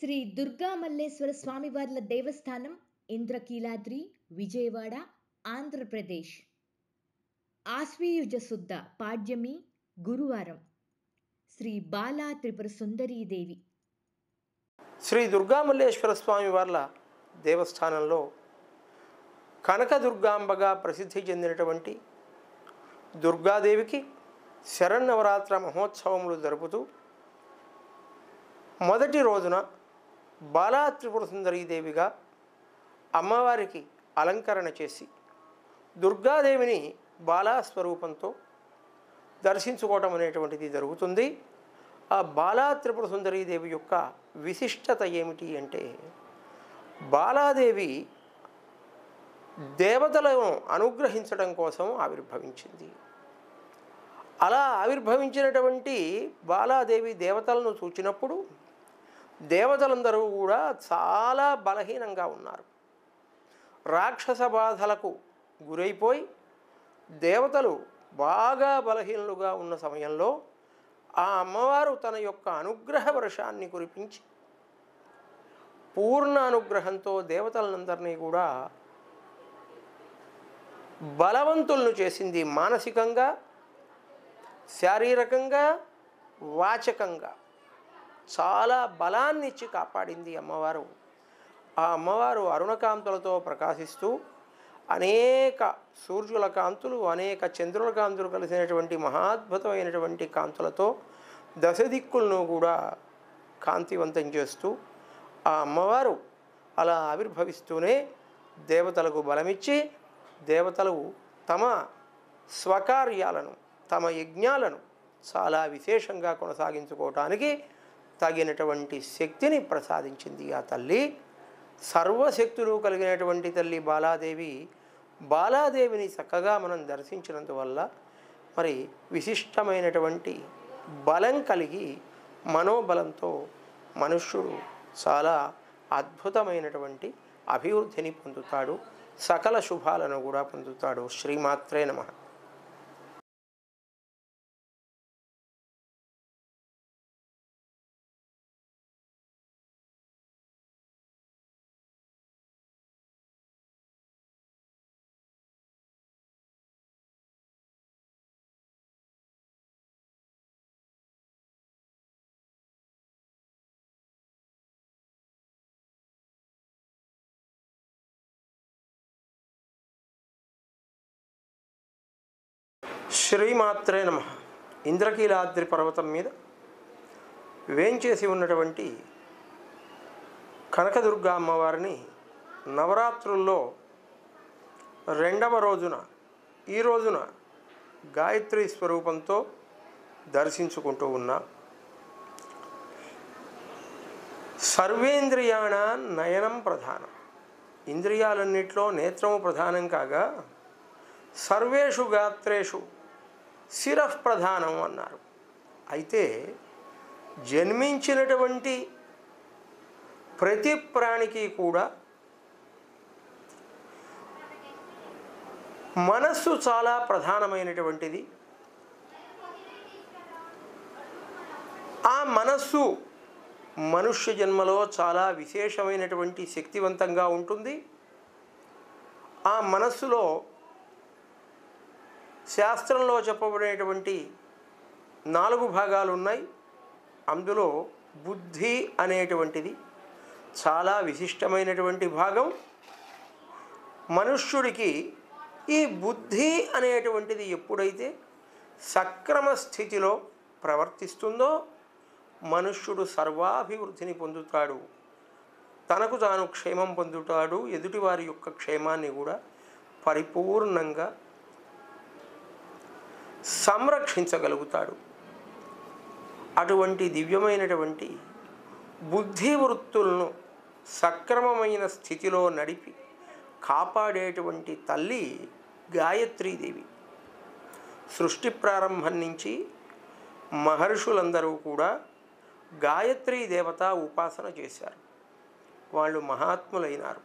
శ్రీ దుర్గా మల్లేశ్వర స్వామివార్ల దేవస్థానం ఇంద్రకీలాద్రి విజయవాడ ఆంధ్రప్రదేశ్ ఆశ్వీయుజ శుద్ధ పాడ్యమి గురువారం శ్రీ బాలా త్రిపుర సుందరీదేవి శ్రీ దుర్గామల్లేశ్వర స్వామి వార్ల దేవస్థానంలో కనకదుర్గాంబగా ప్రసిద్ధి చెందినటువంటి దుర్గాదేవికి శరన్నవరాత్ర మహోత్సవములు జరుపుతూ మొదటి రోజున బాలా త్రిపుర సుందరీదేవిగా అమ్మవారికి అలంకరణ చేసి దుర్గాదేవిని బాలా స్వరూపంతో దర్శించుకోవటం అనేటువంటిది జరుగుతుంది. ఆ బాలా త్రిపుర సుందరీదేవి యొక్క విశిష్టత ఏమిటి అంటే, బాలాదేవి దేవతలను అనుగ్రహించడం కోసం ఆవిర్భవించింది. అలా ఆవిర్భవించినటువంటి బాలాదేవి దేవతలను చూచినప్పుడు దేవతలందరూ కూడా చాలా బలహీనంగా ఉన్నారు. రాక్షస బాధలకు గురైపోయి దేవతలు బాగా బలహీనులుగా ఉన్న సమయంలో ఆ అమ్మవారు తన యొక్క అనుగ్రహ వర్షాన్ని కురిపించి పూర్ణ అనుగ్రహంతో దేవతలందరినీ కూడా బలవంతులను చేసింది. మానసికంగా, శారీరకంగా, వాచకంగా చాలా బలాన్ని ఇచ్చి కాపాడింది అమ్మవారు. ఆ అమ్మవారు అరుణకాంతులతో ప్రకాశిస్తూ అనేక సూర్యుల కాంతులు, అనేక చంద్రుల కాంతులు కలిసినటువంటి మహాద్భుతమైనటువంటి కాంతులతో దశదిక్కులను కూడా కాంతివంతం చేస్తూ ఆ అమ్మవారు అలా ఆవిర్భవిస్తూనే దేవతలకు బలమిచ్చి దేవతలు తమ స్వకార్యాలను, తమ యజ్ఞాలను చాలా విశేషంగా కొనసాగించుకోవటానికి తగినటువంటి శక్తిని ప్రసాదించింది ఆ తల్లి. సర్వశక్తులు కలిగినటువంటి తల్లి బాలాదేవి. బాలాదేవిని చక్కగా మనం దర్శించినందువల్ల మరి విశిష్టమైనటువంటి బలం కలిగి మనోబలంతో మనుష్యుడు చాలా అద్భుతమైనటువంటి అభివృద్ధిని పొందుతాడు, సకల శుభాలను కూడా పొందుతాడు. శ్రీమాత్రే నమః. శ్రీమాత్రే నమః. ఇంద్రకీలాద్రి పర్వతం మీద వేంచేసి ఉన్నటువంటి కనకదుర్గా అమ్మవారిని నవరాత్రుల్లో రెండవ రోజున, ఈ రోజున గాయత్రి స్వరూపంతో దర్శించుకుంటూ ఉన్నా. సర్వేంద్రియాణ నయనం ప్రధానం. ఇంద్రియాలన్నింటిలో నేత్రము ప్రధానం కాగా సర్వేషు గాత్రేషు శిరః ప్రధానం అన్నారు. అయితే జన్మించినటువంటి ప్రతి ప్రాణికి కూడా మనస్సు చాలా ప్రధానమైనటువంటిది. ఆ మనస్సు మనుష్య జన్మలో చాలా విశేషమైనటువంటి శక్తివంతంగా ఉంటుంది. ఆ మనస్సులో శాస్త్రంలో చెప్పబడినటువంటి 4 భాగాలు ఉన్నాయి. అందులో బుద్ధి అనేటువంటిది చాలా విశిష్టమైనటువంటి భాగం. మనుష్యుడికి ఈ బుద్ధి అనేటువంటిది ఎప్పుడైతే సక్రమ స్థితిలో ప్రవర్తిస్తుందో మనుష్యుడు సర్వాభివృద్ధిని పొందుతాడు, తనకు తాను క్షేమం పొందుతాడు, ఎదుటివారి యొక్క క్షేమాన్ని కూడా పరిపూర్ణంగా సంరక్షించగలుగుతాడు. అటువంటి దివ్యమైనటువంటి బుద్ధి వృత్తులను సక్రమమైన స్థితిలో నడిపి కాపాడేటువంటి తల్లి గాయత్రీదేవి. సృష్టి ప్రారంభం నుంచి మహర్షులందరూ కూడా గాయత్రీ దేవత ఉపాసన చేశారు. వాళ్ళు మహాత్ములైనారు.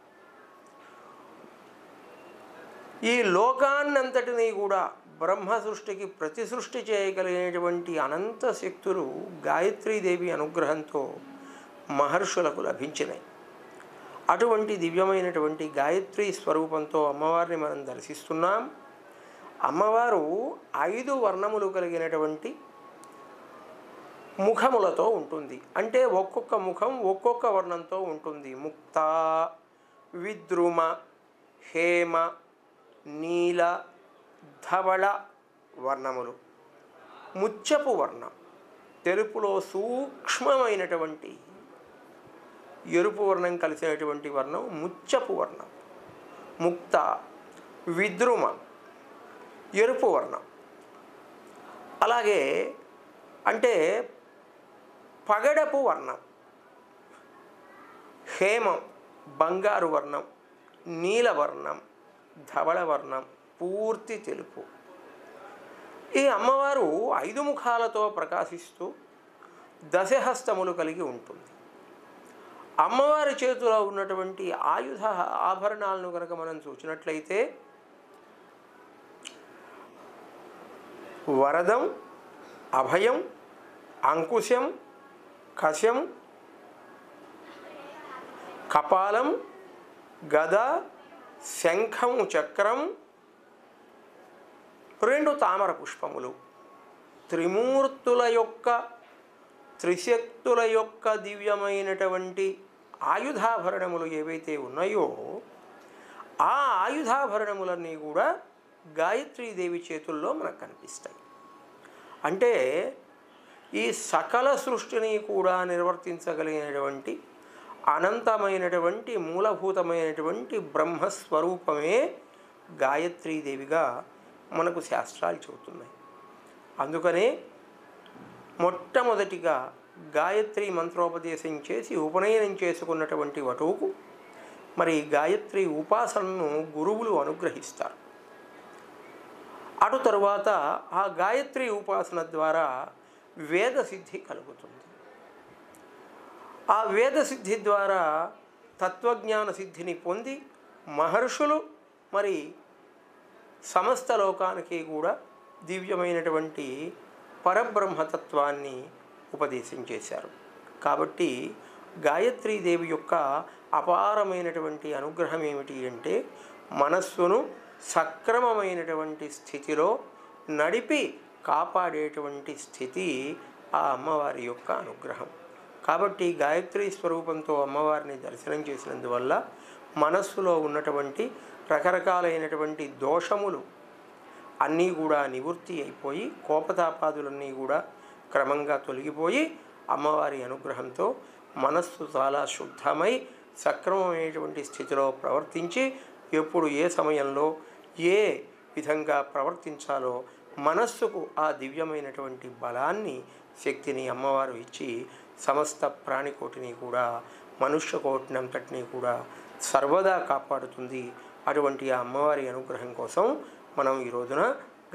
ఈ లోకాన్నంతటినీ కూడా బ్రహ్మ సృష్టికి ప్రతి సృష్టి చేయగలిగినటువంటి అనంత శక్తులు గాయత్రీదేవి అనుగ్రహంతో మహర్షులకు లభించినాయి. అటువంటి దివ్యమైనటువంటి గాయత్రి స్వరూపంతో అమ్మవారిని మనం దర్శిస్తున్నాం. అమ్మవారు 5 వర్ణములు కలిగినటువంటి ముఖములతో ఉంటుంది. అంటే ఒక్కొక్క ముఖం ఒక్కొక్క వర్ణంతో ఉంటుంది. ముక్త, విద్రుమ, హేమ, నీల, ధవళ వర్ణములు. ముత్యపు వర్ణం, తెలుపులో సూక్ష్మమైనటువంటి ఎరుపు వర్ణం కలిసినటువంటి వర్ణం ముత్యపు వర్ణం. ముక్త, విద్రుమ ఎరుపు వర్ణం. అలాగే అంటే పగడపు వర్ణం, హేమం బంగారు వర్ణం, నీలవర్ణం, ధవళ వర్ణం పూర్తి తెలుపు. ఈ అమ్మవారు 5 ముఖాలతో ప్రకాశిస్తూ దశహస్తములు కలిగి ఉంటుంది. అమ్మవారి చేతిలో ఉన్నటువంటి ఆయుధ ఆభరణాలను కనుక మనం చూసినట్లయితే వరదం, అభయం, అంకుశం, కశం, కపాలం, గద, శంఖం, చక్రం, 2 తామర పుష్పములు. త్రిమూర్తుల యొక్క, త్రిశక్తుల యొక్క దివ్యమైనటువంటి ఆయుధాభరణములు ఏవైతే ఉన్నాయో ఆ ఆయుధాభరణములన్నీ కూడా గాయత్రీదేవి చేతుల్లో మనకు కనిపిస్తాయి. అంటే ఈ సకల సృష్టిని కూడా నిర్వర్తించగలిగినటువంటి అనంతమైనటువంటి మూలభూతమైనటువంటి బ్రహ్మస్వరూపమే గాయత్రీదేవిగా మనకు శాస్త్రాలు చెబుతున్నాయి. అందుకనే మొట్టమొదటిగా గాయత్రి మంత్రోపదేశం చేసి ఉపనయనం చేసుకున్నటువంటి వటువుకు మరి గాయత్రి ఉపాసనను గురువులు అనుగ్రహిస్తారు. అటు తరువాత ఆ గాయత్రి ఉపాసన ద్వారా వేదసిద్ధి కలుగుతుంది. ఆ వేదసిద్ధి ద్వారా తత్వజ్ఞాన సిద్ధిని పొంది మహర్షులు మరి సమస్త లోకానికి కూడా దివ్యమైనటువంటి పరబ్రహ్మతత్వాన్ని ఉపదేశం చేశారు. కాబట్టి గాయత్రీదేవి యొక్క అపారమైనటువంటి అనుగ్రహం ఏమిటి అంటే మనస్సును సక్రమమైనటువంటి స్థితిలో నడిపి కాపాడేటువంటి స్థితి ఆ అమ్మవారి యొక్క అనుగ్రహం. కాబట్టి గాయత్రి స్వరూపంతో అమ్మవారిని దర్శనం చేసినందువల్ల మనస్సులో ఉన్నటువంటి రకరకాలైనటువంటి దోషములు అన్నీ కూడా నివృత్తి అయిపోయి కోపతాపాదులన్నీ కూడా క్రమంగా తొలగిపోయి అమ్మవారి అనుగ్రహంతో మనస్సు చాలా శుద్ధమై సక్రమమైనటువంటి స్థితిలో ప్రవర్తించి ఎప్పుడు ఏ సమయంలో ఏ విధంగా ప్రవర్తించాలో మనస్సుకు ఆ దివ్యమైనటువంటి బలాన్ని శక్తిని అమ్మవారు ఇచ్చి సమస్త ప్రాణికోటిని కూడా మనుష్య కోటినంతటినీ కూడా సర్వదా కాపాడుతుంది. అటువంటి ఆ అమ్మవారి అనుగ్రహం కోసం మనం ఈ రోజున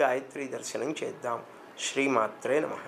గాయత్రి దర్శనం చేద్దాం. శ్రీమాత్రే నమః.